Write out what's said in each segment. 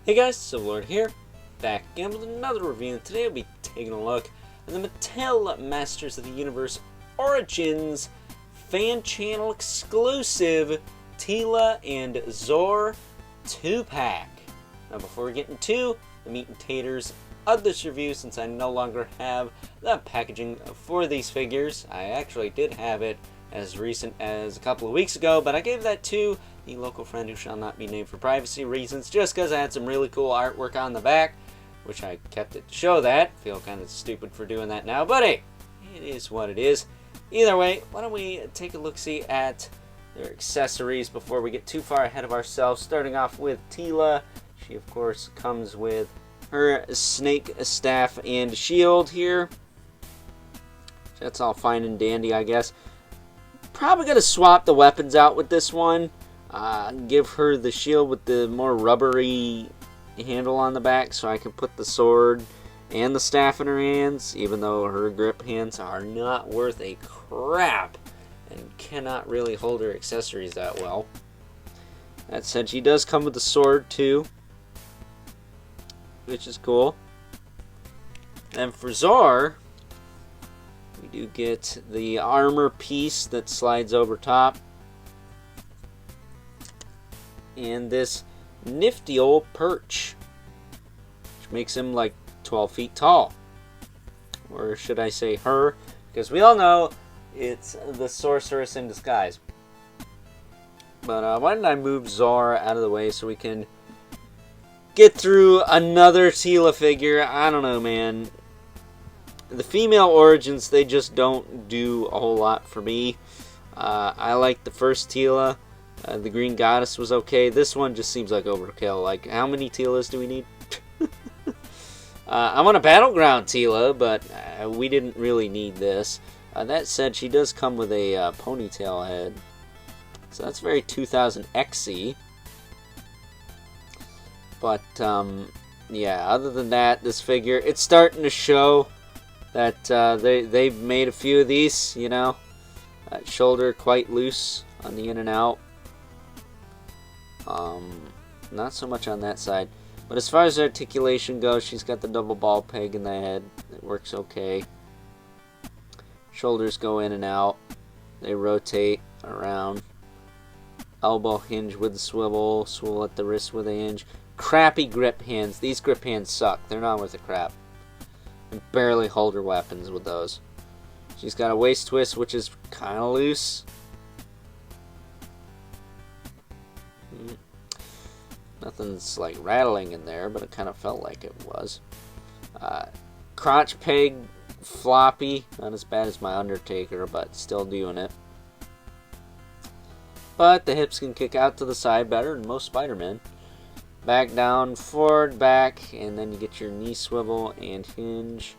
Hey guys, Zoar here, back again with another review, and today I'll be taking a look at the Motel Masters of the Universe Origins fan channel exclusive Teela and Zoar 2-pack. Now before we get into the meat and taters of this review, since I no longer have the packaging for these figures, I actually did have it as recent as a couple of weeks ago, but I gave that to the local friend who shall not be named for privacy reasons, just because I had some really cool artwork on the back, which I kept it to show that. Feel kind of stupid for doing that now, but hey, it is what it is. Either way, why don't we take a look-see at their accessories before we get too far ahead of ourselves, starting off with Teela. She, of course, comes with her snake staff and shield here. That's all fine and dandy, I guess. Probably going to swap the weapons out with this one. Give her the shield with the more rubbery handle on the back so I can put the sword and the staff in her hands, even though her grip hands are not worth a crap and cannot really hold her accessories that well. That said, she does come with the sword too, which is cool. And for Zoar, we do get the armor piece that slides over top, and this nifty old perch, which makes him like 12 feet tall. Or should I say her, because we all know it's the sorceress in disguise. But why don't I move Zoar out of the way so we can get through another Teela figure. I don't know, man. The female origins, they just don't do a whole lot for me. I like the first Teela. The Green Goddess was okay. This one just seems like overkill. Like, how many Teelas do we need? I want a Battleground Teela, but we didn't really need this. That said, she does come with a ponytail head. So that's very 2000 XC. But, yeah, other than that, this figure, it's starting to show that they've made a few of these, you know. That shoulder quite loose on the in and out. Not so much on that side. But as far as articulation goes, she's got the double ball peg in the head. It works okay. Shoulders go in and out. They rotate around. Elbow hinge with a swivel. Swivel at the wrist with a hinge. Crappy grip hands. These grip hands suck. They're not worth a crap. And barely hold her weapons with those. She's got a waist twist, which is kind of loose. Nothing's like rattling in there, but it kind of felt like it was. Crotch peg, floppy. Not as bad as my Undertaker, but still doing it. But the hips can kick out to the side better than most Spider-Men. Back down, forward, back, and then you get your knee swivel and hinge,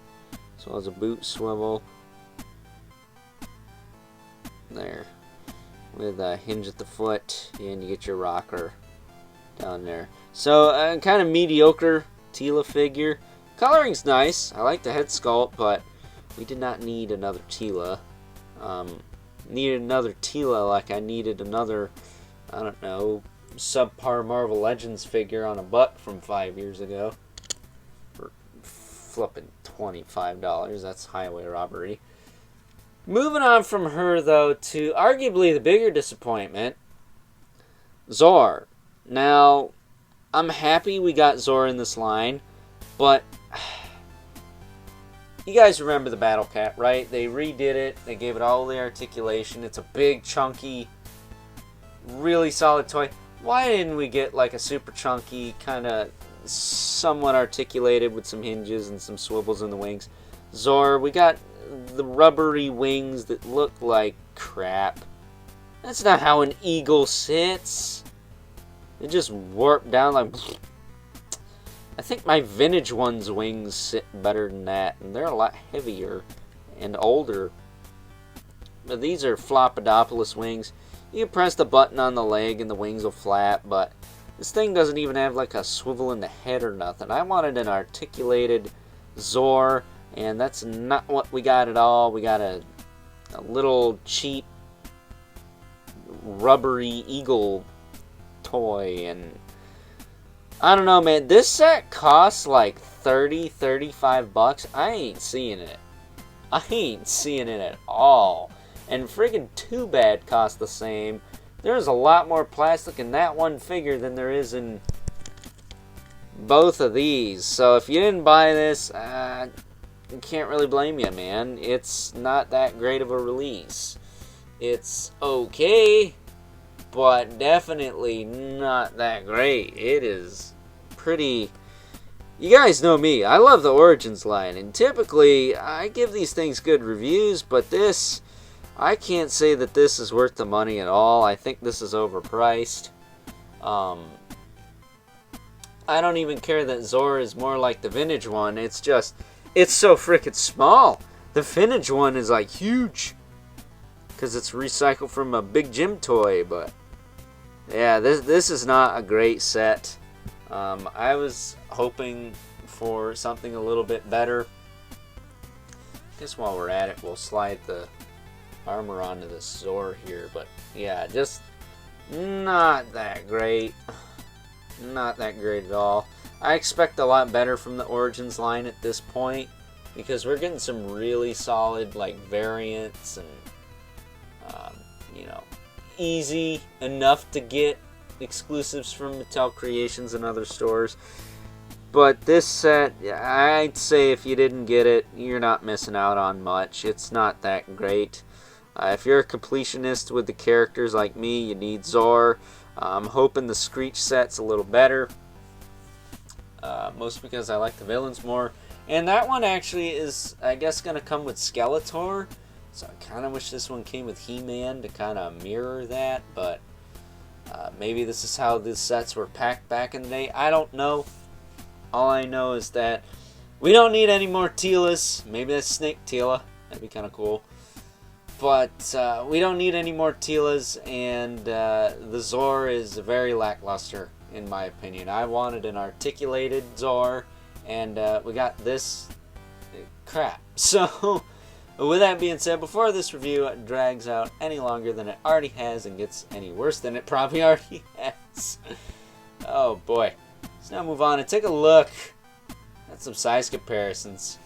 as well as a boot swivel. There. With a hinge at the foot, and you get your rocker down there. So, kind of mediocre Teela figure. Coloring's nice. I like the head sculpt, but we did not need another Teela. Needed another Teela like I needed another, I don't know, subpar Marvel Legends figure on a buck from 5 years ago. For flipping $25. That's highway robbery. Moving on from her, though, to arguably the bigger disappointment, Zoar. Now, I'm happy we got Zoar in this line, but you guys remember the Battle Cat, right? They redid it. They gave it all the articulation. It's a big, chunky, really solid toy. Why didn't we get like a super chunky, kind of somewhat articulated with some hinges and some swivels in the wings? Zoar, we got the rubbery wings that look like crap. That's not how an eagle sits. It just warped down like... I think my vintage one's wings sit better than that, and they're a lot heavier and older. But these are Flopodopolis wings. You can press the button on the leg and the wings will flap, but this thing doesn't even have like a swivel in the head or nothing. I wanted an articulated Zoar, and that's not what we got at all. We got a little cheap rubbery eagle toy, and I don't know, man. This set costs like 30, 35 bucks. I ain't seeing it. I ain't seeing it at all. And friggin' Too Bad costs the same. There's a lot more plastic in that one figure than there is in both of these. So if you didn't buy this, I can't really blame you, man. It's not that great of a release. It's okay, but definitely not that great. It is pretty... You guys know me. I love the Origins line, and typically I give these things good reviews, but this, I can't say that this is worth the money at all. I think this is overpriced. I don't even care that Zoar is more like the vintage one. It's just, it's so frickin' small. The vintage one is like huge because it's recycled from a big gym toy, but yeah, this is not a great set. I was hoping for something a little bit better. I guess while we're at it, we'll slide the armor onto the Zoar here, but yeah, just not that great. Not that great at all. I expect a lot better from the Origins line at this point, because we're getting some really solid like variants and you know, easy enough to get exclusives from Mattel Creations and other stores. But this set, I'd say if you didn't get it, you're not missing out on much. It's not that great. If you're a completionist with the characters like me, you need Zoar. I'm hoping the Screech set's a little better. Mostly because I like the villains more. And that one actually is, I guess, going to come with Skeletor. So I kind of wish this one came with He-Man to kind of mirror that. But maybe this is how the sets were packed back in the day. I don't know. All I know is that we don't need any more Teelas. Maybe that's Snake Teela. That'd be kind of cool. But we don't need any more Teelas, and the Zoar is very lackluster, in my opinion. I wanted an articulated Zoar, and we got this crap. So, with that being said, before this review drags out any longer than it already has and gets any worse than it probably already has. Oh boy. Let's now move on and take a look at some size comparisons.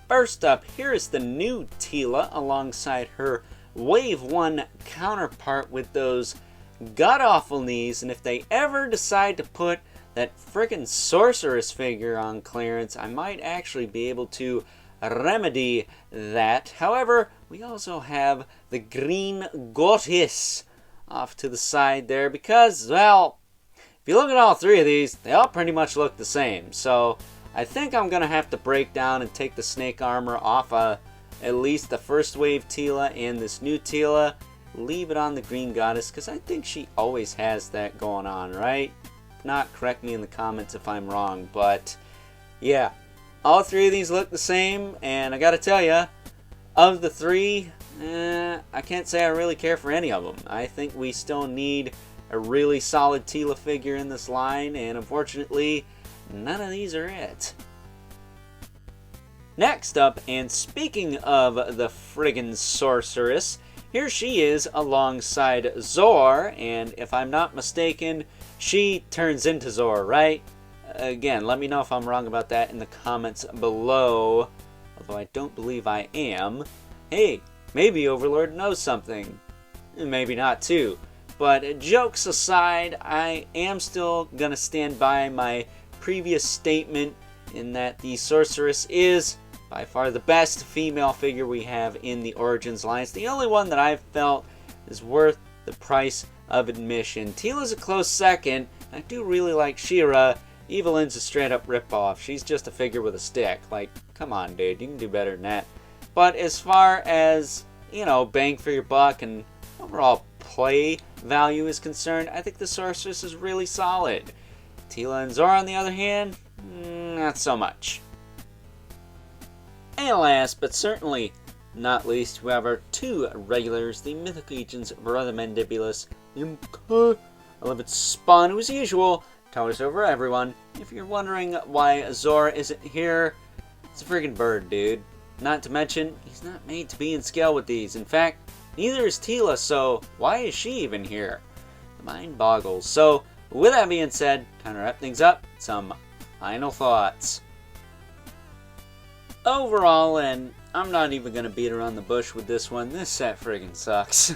First up, here is the new Teela alongside her Wave 1 counterpart with those god-awful knees, and if they ever decide to put that frickin' sorceress figure on clearance, I might actually be able to remedy that. However, we also have the green goddess off to the side there because, well, if you look at all three of these, they all pretty much look the same. So I think I'm going to have to break down and take the snake armor off at least the first wave Teela and this new Teela. Leave it on the green goddess because I think she always has that going on, right? If not, correct me in the comments if I'm wrong. But yeah, all three of these look the same, and I got to tell you, of the three, I can't say I really care for any of them. I think we still need a really solid Teela figure in this line, and unfortunately, none of these are it. Next up, and speaking of the friggin' sorceress, here she is alongside Zoar, and if I'm not mistaken, she turns into Zoar, right? Again, let me know if I'm wrong about that in the comments below, although I don't believe I am. Hey, maybe Overlord knows something. Maybe not too. But jokes aside, I am still gonna stand by my previous statement in that the sorceress is by far the best female figure we have in the Origins line. It's the only one that I've felt is worth the price of admission. Teela's a close second. I do really like She-Ra. Evelyn's a straight up ripoff. She's just a figure with a stick. Like, come on, dude, you can do better than that. But as far as, you know, bang for your buck and overall play value is concerned, I think the sorceress is really solid. Teela and Zoar, on the other hand, not so much. And last, but certainly not least, we have our two regulars, the Mythic Legion's Brother Mandibulus, I love its spawn, who as usual, towers over everyone. If you're wondering why Zoar isn't here, it's a friggin' bird, dude. Not to mention, he's not made to be in scale with these. In fact, neither is Teela, so why is she even here? The mind boggles. So, with that being said, time to wrap things up. Some final thoughts. Overall, and I'm not even going to beat around the bush with this one, this set friggin' sucks.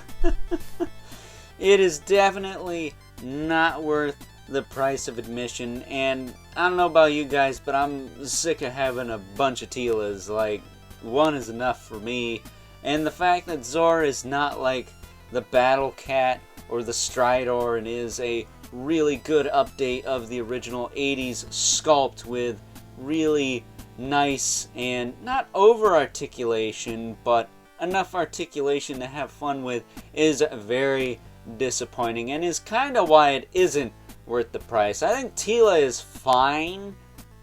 It is definitely not worth the price of admission, and I don't know about you guys, but I'm sick of having a bunch of Teelas. Like, one is enough for me, and the fact that Zoar is not like the Battle Cat or the Stridor and is a really good update of the original 80s sculpt with really nice and not over articulation, but enough articulation to have fun with, is very disappointing, and is kind of why it isn't worth the price. I think Teela is fine,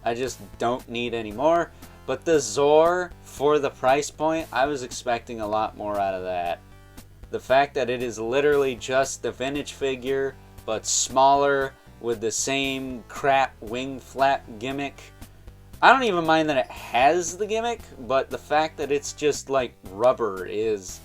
I just don't need any more, but the Zoar, for the price point, I was expecting a lot more out of that. The fact that it is literally just the vintage figure, but smaller, with the same crap wing flap gimmick. I don't even mind that it has the gimmick, but the fact that it's just like rubber is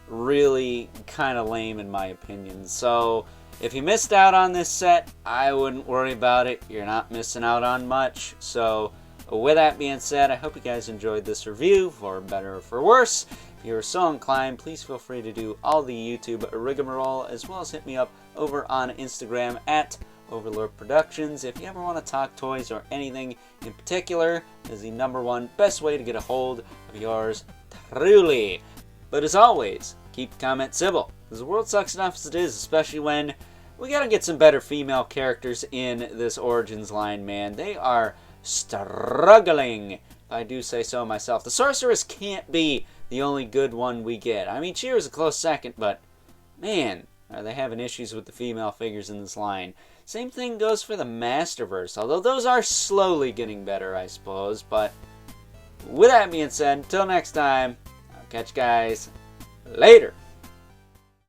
really kind of lame in my opinion. So if you missed out on this set, I wouldn't worry about it. You're not missing out on much. So with that being said, I hope you guys enjoyed this review, for better or for worse. If you're so inclined, please feel free to do all the YouTube rigmarole, as well as hit me up over on Instagram at Overlord Productions. If you ever want to talk toys or anything in particular, is the #1 best way to get a hold of yours truly. But as always, keep the comments civil, because the world sucks enough as it is, especially when we gotta get some better female characters in this Origins line, man. They are struggling, if I do say so myself. The Sorceress can't be the only good one we get. I mean, Cheer is a close second, but man, are they having issues with the female figures in this line. Same thing goes for the Masterverse, although those are slowly getting better, I suppose. But with that being said, until next time, I'll catch you guys later.